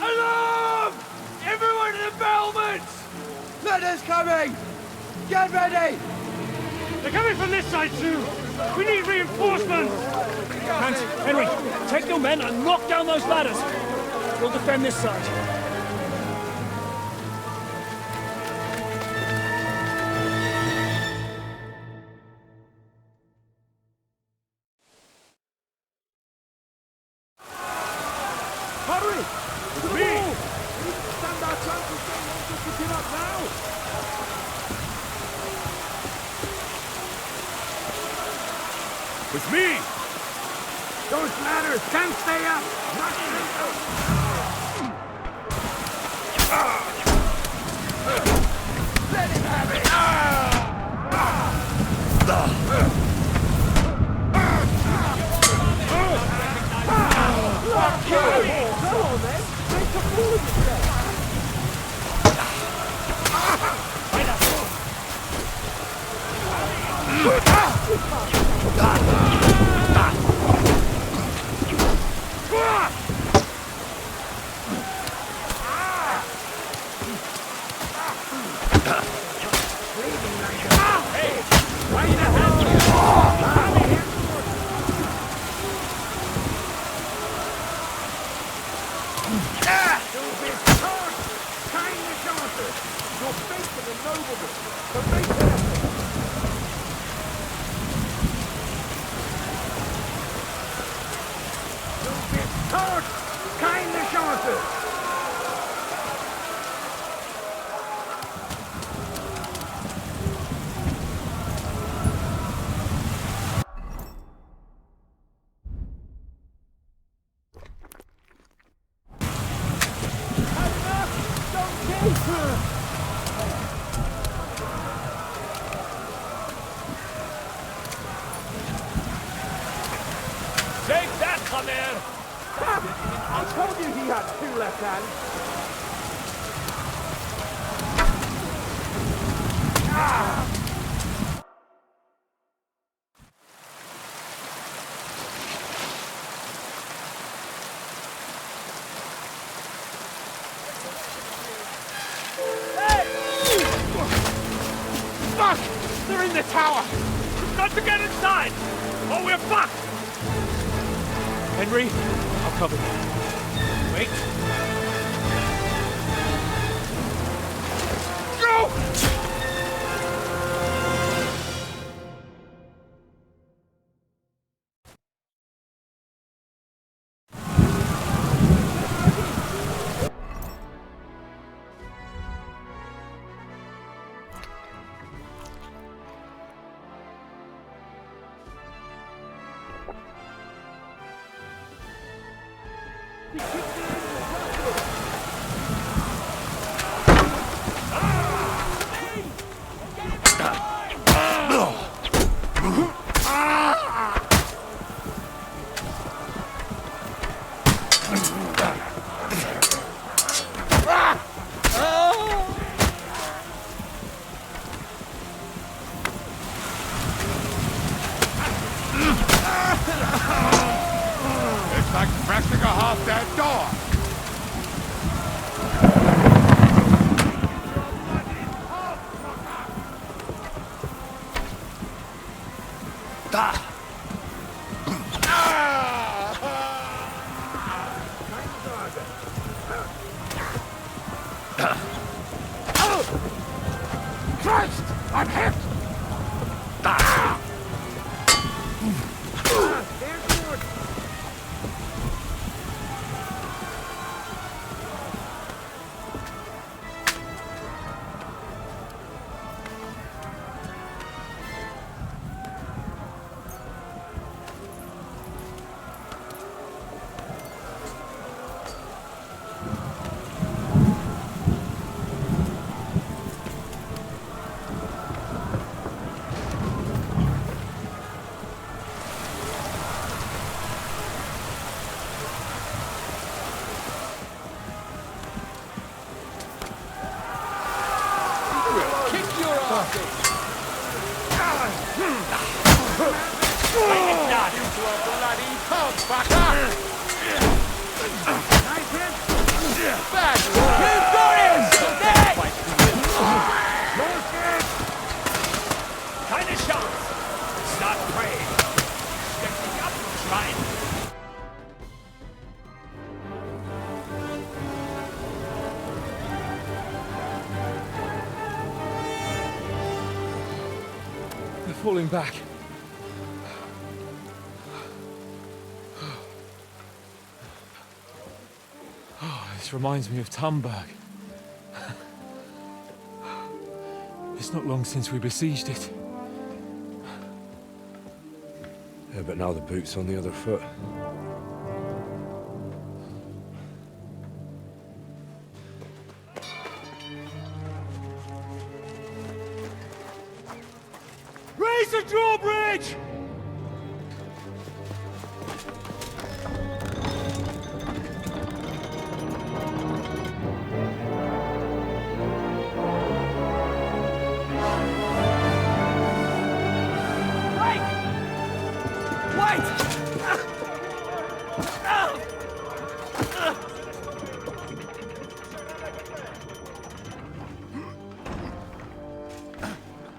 Alarm! Everyone in the battlements! Letters coming! Get ready! They're coming from this side too! We need reinforcements! Hans, Henry, take your men and knock down those ladders! We'll defend this side. Hurry! To the wall! We need to stand our chances, don't want us to give up now! With me! Those ladders can't stay up! Not Let him have it! Go on then! Make a fool of yourself! Take that, Khamer! I told you he had two left hands! the tower! We've got to get inside, or we're fucked! Henry, I'll cover you. Wait. Go! It's like pressing a half-dead dog. Christ! I'm hit! Keine Chance! Start praying! Steck dich ab, Schwein! They're falling back. Oh, this reminds me of Tamberg. It's not long since we besieged it. Yeah, but now the boot's on the other foot. Raise the drawbridge!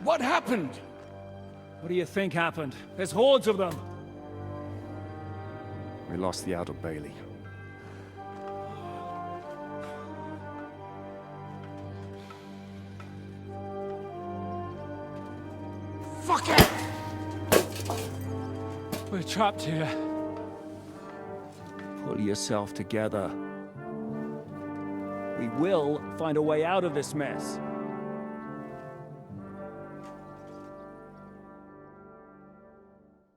What happened? What do you think happened? There's hordes of them. We lost the outer bailey. Fuck it! We're trapped here. Pull yourself together. We will find a way out of this mess.